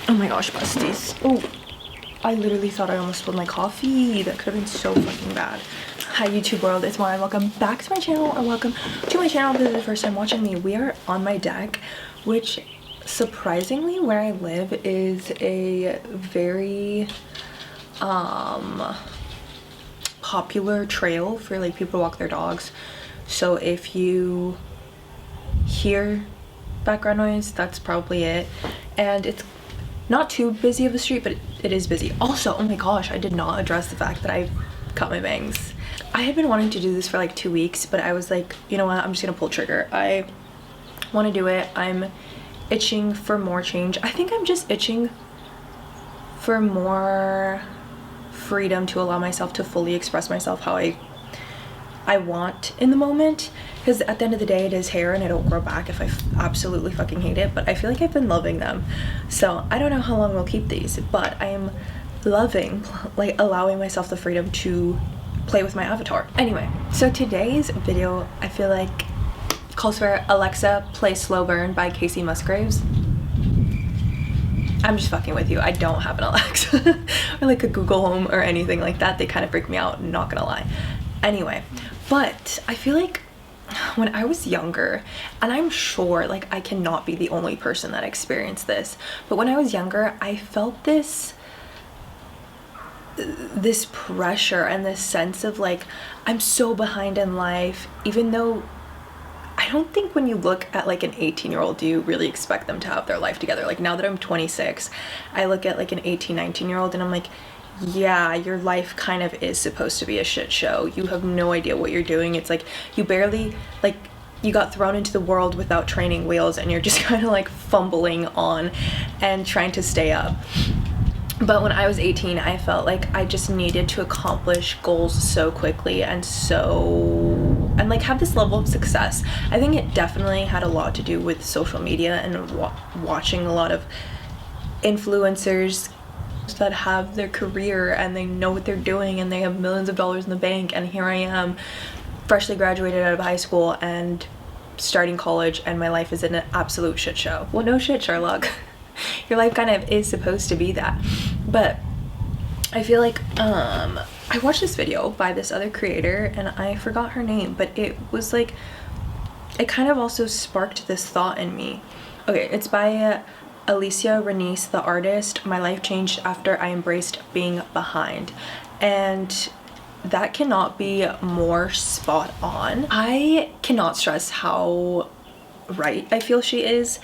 Oh my gosh, besties. Oh, I literally thought I almost spilled my coffee. That could have been so fucking bad. Hi YouTube world, it's Mara. Welcome back to my channel, or welcome to my channel if this is the first time watching me. We are on my deck, which surprisingly where I live is a very popular trail for like people to walk their dogs. So if you hear background noise, that's probably it. And it's not too busy of a street, but it is busy. Also, oh my gosh, I did not address the fact that I cut my bangs. I had been wanting to do this for like 2 weeks, but I was like, you know what, I'm just gonna pull trigger. I want to do it. I'm itching for more change. I think I'm just itching for more freedom to allow myself to fully express myself how I want in the moment, because at the end of the day it is hair and it'll grow back if I absolutely fucking hate it, but I feel like I've been loving them. So I don't know how long we'll keep these, but I am loving like allowing myself the freedom to play with my avatar. Anyway, so today's video I feel like calls for Alexa play Slow Burn by Kacey Musgraves. I'm just fucking with you. I don't have an Alexa or like a Google Home or anything like that. They kind of freak me out, not gonna lie. Anyway, but I feel like when I was younger, and I'm sure like I cannot be the only person that experienced this, but when I was younger, I felt this pressure and this sense of like, I'm so behind in life, even though I don't think when you look at like an 18-year-old, do you really expect them to have their life together? Like now that I'm 26, I look at like an 18, 19-year-old and I'm like, yeah, your life kind of is supposed to be a shit show. You have no idea what you're doing. It's like you barely, like, you got thrown into the world without training wheels and you're just kind of like fumbling on and trying to stay up. But when I was 18, I felt like I just needed to accomplish goals so quickly and like have this level of success. I think it definitely had a lot to do with social media and watching a lot of influencers that have their career and they know what they're doing and they have millions of dollars in the bank, and here I am freshly graduated out of high school and starting college and my life is in an absolute shit show. Well, no shit, Sherlock. Your life kind of is supposed to be that. But I feel like I watched this video by this other creator and I forgot her name, but it was like, it kind of also sparked this thought in me. Okay, it's by Alicia Renice, the artist. My life changed after I embraced being behind. And that cannot be more spot on. I cannot stress how right I feel she is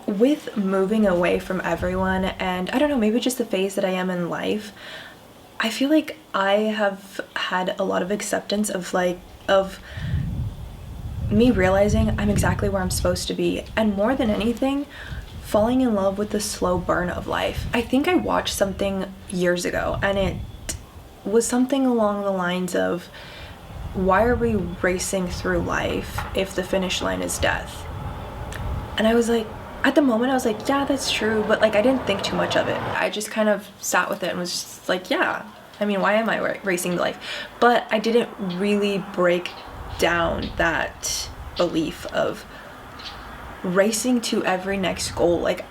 with moving away from everyone, and I don't know, maybe just the phase that I am in life. I feel like I have had a lot of acceptance of me realizing I'm exactly where I'm supposed to be, and more than anything, falling in love with the slow burn of life. I think I watched something years ago and it was something along the lines of, why are we racing through life if the finish line is death? And I was like, at the moment I was like, yeah, that's true, but like I didn't think too much of it. I just kind of sat with it and was just like, yeah, I mean, why am I racing life? But I didn't really break down that belief of racing to every next goal. Like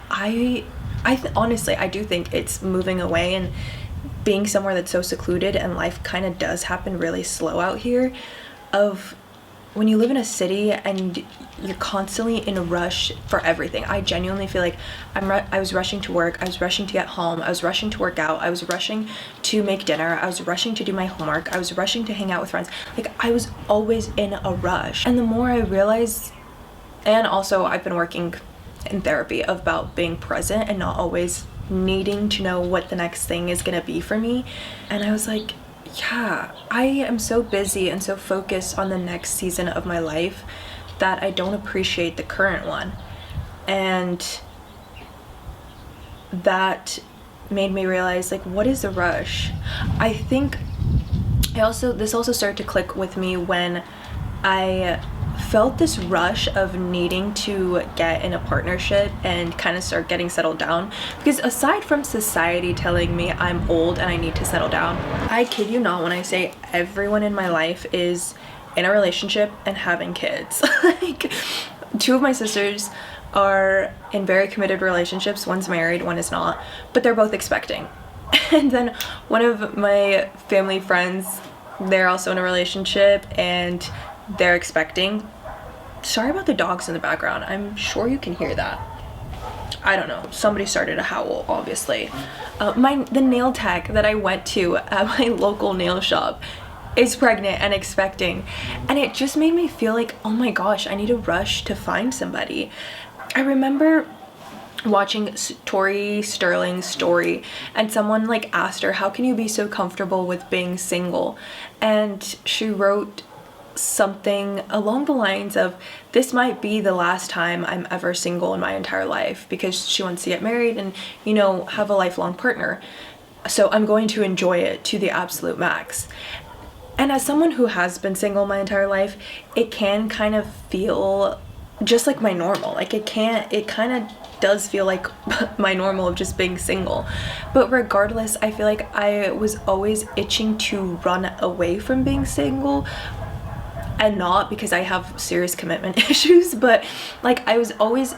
honestly, I do think it's moving away and being somewhere that's so secluded, and life kind of does happen really slow out here. Of when you live in a city and you're constantly in a rush for everything. I genuinely feel like I was rushing to work, I was rushing to get home, I was rushing to work out, I was rushing to make dinner, I was rushing to do my homework, I was rushing to hang out with friends. Like I was always in a rush. And the more I realized, and also I've been working in therapy about being present and not always needing to know what the next thing is gonna be for me. And I was like, yeah, I am so busy and so focused on the next season of my life that I don't appreciate the current one. And that made me realize, like, what is the rush? I think this also started to click with me when I felt this rush of needing to get in a partnership and kind of start getting settled down, because aside from society telling me I'm old and I need to settle down, I kid you not when I say everyone in my life is in a relationship and having kids. Like 2 of my sisters are in very committed relationships. One's married, one is not, but they're both expecting. And then one of my family friends, they're also in a relationship and they're expecting. Sorry about the dogs in the background. I'm sure you can hear that. I don't know. Somebody started a howl, obviously. The nail tech that I went to at my local nail shop is pregnant and expecting. And it just made me feel like, oh my gosh, I need to rush to find somebody. I remember watching Tori Sterling's story, and someone like asked her, how can you be so comfortable with being single? And she wrote something along the lines of, this might be the last time I'm ever single in my entire life, because she wants to get married and, you know, have a lifelong partner. So I'm going to enjoy it to the absolute max. And as someone who has been single my entire life, it can kind of feel just like my normal. Like it kind of does feel like my normal of just being single. But regardless, I feel like I was always itching to run away from being single, and not because I have serious commitment issues, but like I always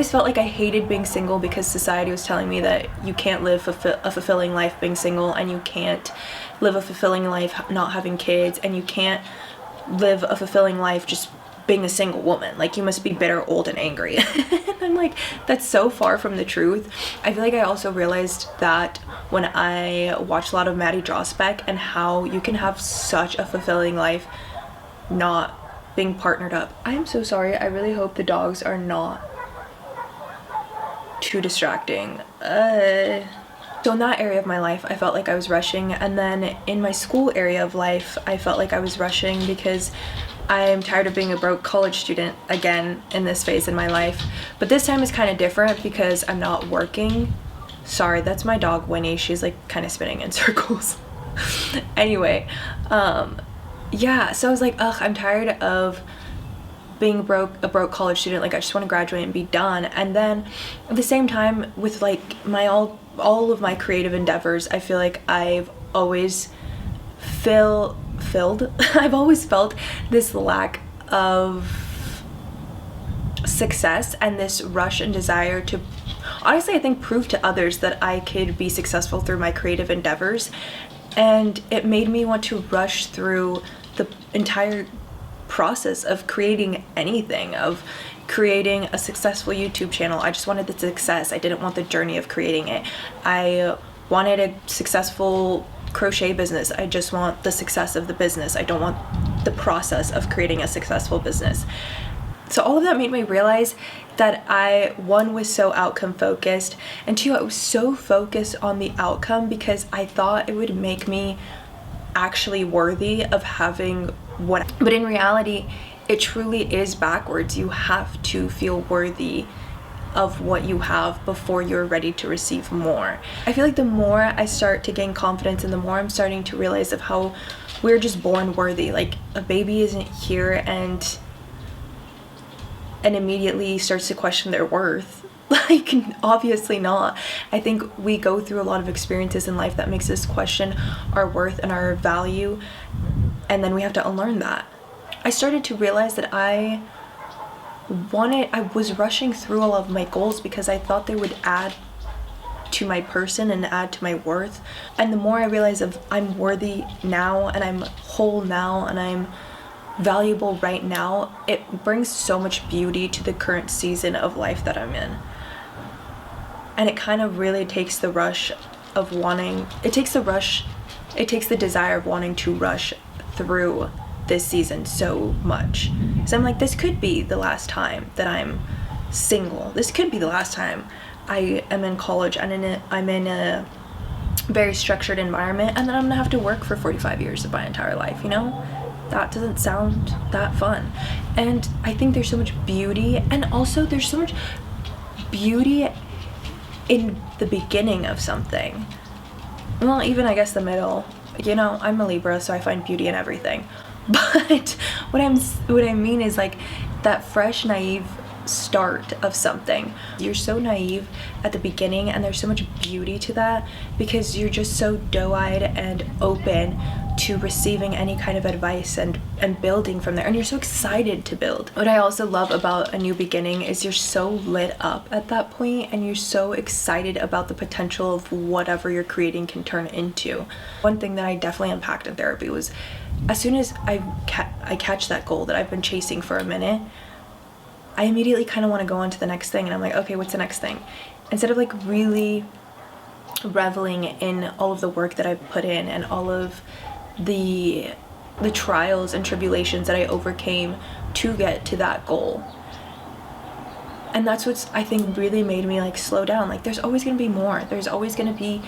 felt like I hated being single because society was telling me that you can't live a fulfilling life being single, and you can't live a fulfilling life not having kids, and you can't live a fulfilling life just being a single woman. Like, you must be bitter, old, and angry. And I'm like, that's so far from the truth. I feel like I also realized that when I watched a lot of Maddie Drosbeck, and how you can have such a fulfilling life not being partnered up. I'm so sorry. I really hope the dogs are not too distracting. So in that area of my life, I felt like I was rushing. And then in my school area of life, I felt like I was rushing because I'm tired of being a broke college student again in this phase in my life. But this time is kind of different because I'm not working. Sorry, that's my dog Winnie. She's like kind of spinning in circles. Anyway, yeah, so I was like, ugh, I'm tired of being a broke college student. Like, I just want to graduate and be done. And then at the same time, with like all of my creative endeavors, I feel like I've always I've always felt this lack of success and this rush and desire to, honestly, I think, prove to others that I could be successful through my creative endeavors. And it made me want to rush through the entire process of creating anything, of creating a successful YouTube channel. I just wanted the success. I didn't want the journey of creating it. I wanted a successful crochet business. I just want the success of the business. I don't want the process of creating a successful business. So all of that made me realize that I, one, was so outcome focused, and two, I was so focused on the outcome because I thought it would make me actually worthy of having what, but in reality, it truly is backwards. You have to feel worthy of what you have before you're ready to receive more. I feel like the more I start to gain confidence and the more I'm starting to realize of how we're just born worthy. Like, a baby isn't here and immediately starts to question their worth. Like, obviously not. I think we go through a lot of experiences in life that makes us question our worth and our value, and then we have to unlearn that. I started to realize that I was rushing through all of my goals because I thought they would add to my person and add to my worth. And the more I realize of I'm worthy now, and I'm whole now, and I'm valuable right now, it brings so much beauty to the current season of life that I'm in. And it kind of really takes the rush of wanting, it takes the desire of wanting to rush through this season so much. So I'm like, this could be the last time that I'm single. This could be the last time I am in college and I'm in a very structured environment, and then I'm gonna have to work for 45 years of my entire life, you know? That doesn't sound that fun. And I think there's so much beauty, and also there's so much beauty in the beginning of something. Well, even I guess the middle. You know, I'm a Libra, so I find beauty in everything. But what I mean is, like, that fresh, naive start of something. You're so naive at the beginning, and there's so much beauty to that because you're just so doe-eyed and open to receiving any kind of advice and building from there, and you're so excited to build. What I also love about a new beginning is you're so lit up at that point, and you're so excited about the potential of whatever you're creating can turn into. One thing that I definitely unpacked in therapy was, as soon as I catch that goal that I've been chasing for a minute, I immediately kind of want to go on to the next thing, and I'm like, okay, what's the next thing? Instead of like really reveling in all of the work that I've put in and all of the trials and tribulations that I overcame to get to that goal. And that's what's, I think, really made me like slow down. Like, there's always going to be more. There's always going to be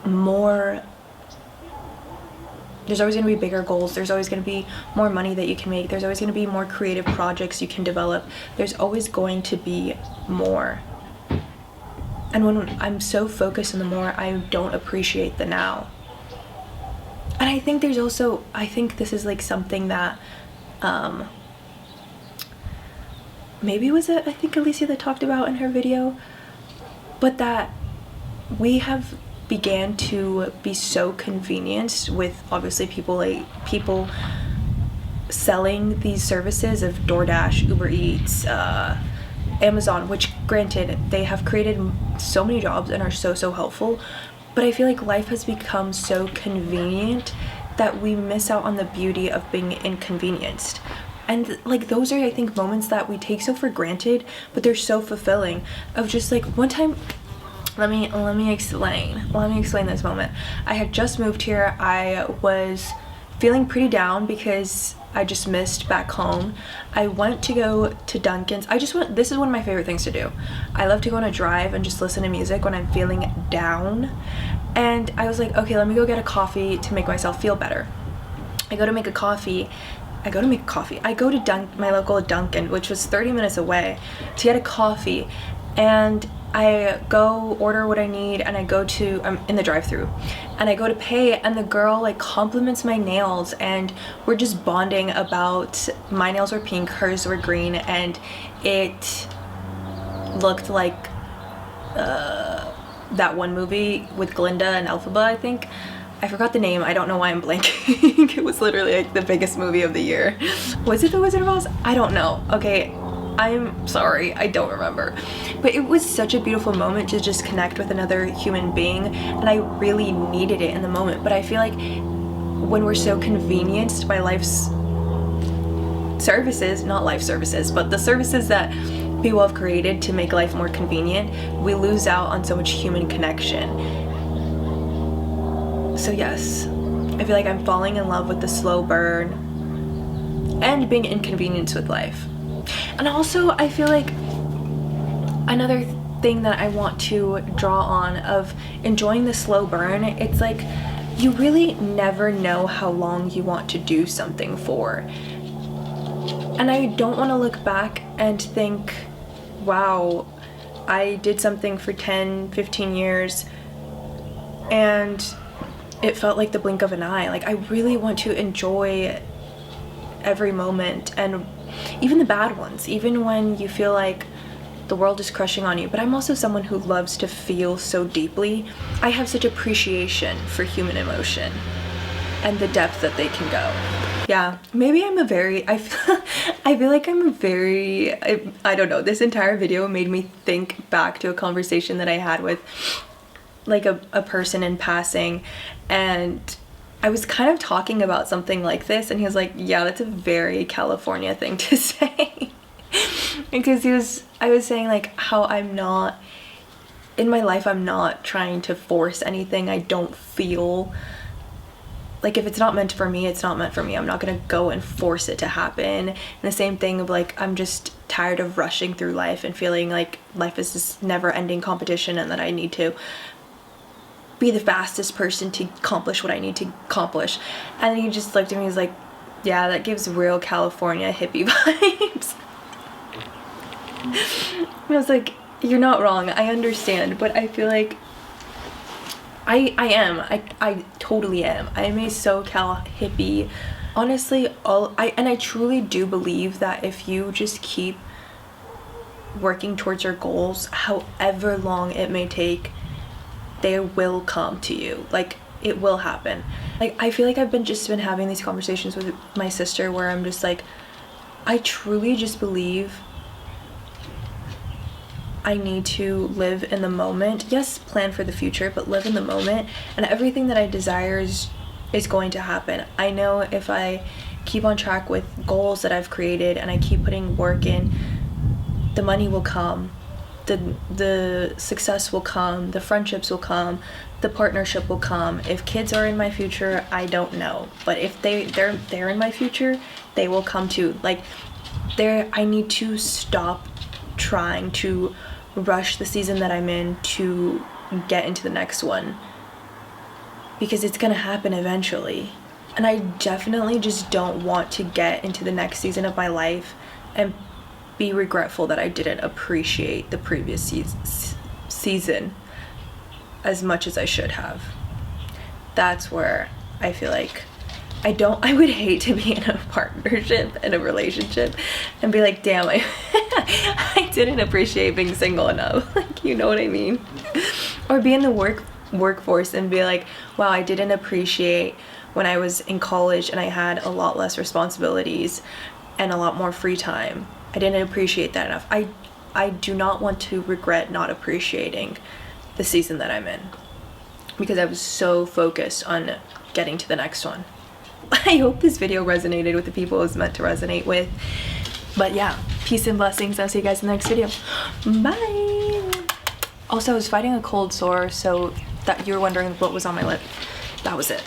more. There's always going to be bigger goals. There's always going to be more money that you can make. There's always going to be more creative projects you can develop. There's always going to be more. And when I'm so focused on the more, I don't appreciate the now. And I think there's also, I think this is like something that, maybe was it, I think Alicia that talked about in her video, but that we have began to be so convenienced with obviously people selling these services of DoorDash, Uber Eats, Amazon, which granted, they have created so many jobs and are so helpful. But I feel like life has become so convenient that we miss out on the beauty of being inconvenienced. And like, those are, I think, moments that we take so for granted, but they're so fulfilling. Of just like, one time, let me explain this moment. I had just moved here. I was feeling pretty down because I just missed back home. I went to go to Dunkin's. This is one of my favorite things to do. I love to go on a drive and just listen to music when I'm feeling down. And I was like, okay, let me go get a coffee to make myself feel better. I go to my local Dunkin', which was 30 minutes away, to get a coffee. And I go order what I need, and I'm in the drive-thru, and I go to pay, and the girl like compliments my nails, and we're just bonding about, my nails were pink, hers were green, and it looked like that one movie with Glinda and Elphaba, I think. I forgot the name. I don't know why I'm blanking. It was literally like the biggest movie of the year. Was it The Wizard of Oz? I don't know. Okay, I'm sorry, I don't remember. But it was such a beautiful moment to just connect with another human being, and I really needed it in the moment. But I feel like when we're so convenienced by life's services, not life services, but the services that people have created to make life more convenient, we lose out on so much human connection. So yes, I feel like I'm falling in love with the slow burn and being inconvenienced with life. And also, I feel like another thing that I want to draw on of enjoying the slow burn, it's like you really never know how long you want to do something for. And I don't want to look back and think, wow, I did something for 10, 15 years and it felt like the blink of an eye. Like, I really want to enjoy every moment, and even the bad ones, even when you feel like the world is crushing on you. But I'm also someone who loves to feel so deeply. I have such appreciation for human emotion and the depth that they can go. Yeah, maybe I'm I feel like I'm a very, I don't know, this entire video made me think back to a conversation that I had with like a person in passing, and I was kind of talking about something like this, and he was like, yeah, that's a very California thing to say. Because I was saying like how I'm not, in my life, I'm not trying to force anything. I don't feel like if it's not meant for me, it's not meant for me. I'm not gonna go and force it to happen. And the same thing of like, I'm just tired of rushing through life and feeling like life is this never-ending competition and that I need to be the fastest person to accomplish what I need to accomplish. And then he just looked at me and was like, yeah, that gives real California hippie vibes. And I was like, you're not wrong, I understand, but I feel like I totally am. I am a SoCal hippie. Honestly, I truly do believe that if you just keep working towards your goals, however long it may take, they will come to you. Like, it will happen. Like, I feel like I've been having these conversations with my sister where I'm just like, I truly just believe I need to live in the moment. Yes, plan for the future, but live in the moment, and everything that I desire is going to happen. I know if I keep on track with goals that I've created and I keep putting work in, the money will come, the success will come, the friendships will come, the partnership will come. If kids are in my future, I don't know, but if they're in my future, they will come too. Like, I need to stop trying to rush the season that I'm in to get into the next one, because it's gonna happen eventually. And I definitely just don't want to get into the next season of my life and be regretful that I didn't appreciate the previous season as much as I should have. That's where I feel like I would hate to be in a partnership, in a relationship, and be like, damn, I didn't appreciate being single enough. Like, you know what I mean? Or be in the workforce and be like, wow, I didn't appreciate when I was in college and I had a lot less responsibilities and a lot more free time. I didn't appreciate that enough. I do not want to regret not appreciating the season that I'm in, because I was so focused on getting to the next one. I hope this video resonated with the people it was meant to resonate with. But yeah, peace and blessings. I'll see you guys in the next video. Bye. Also, I was fighting a cold sore, so that you're wondering what was on my lip, that was it.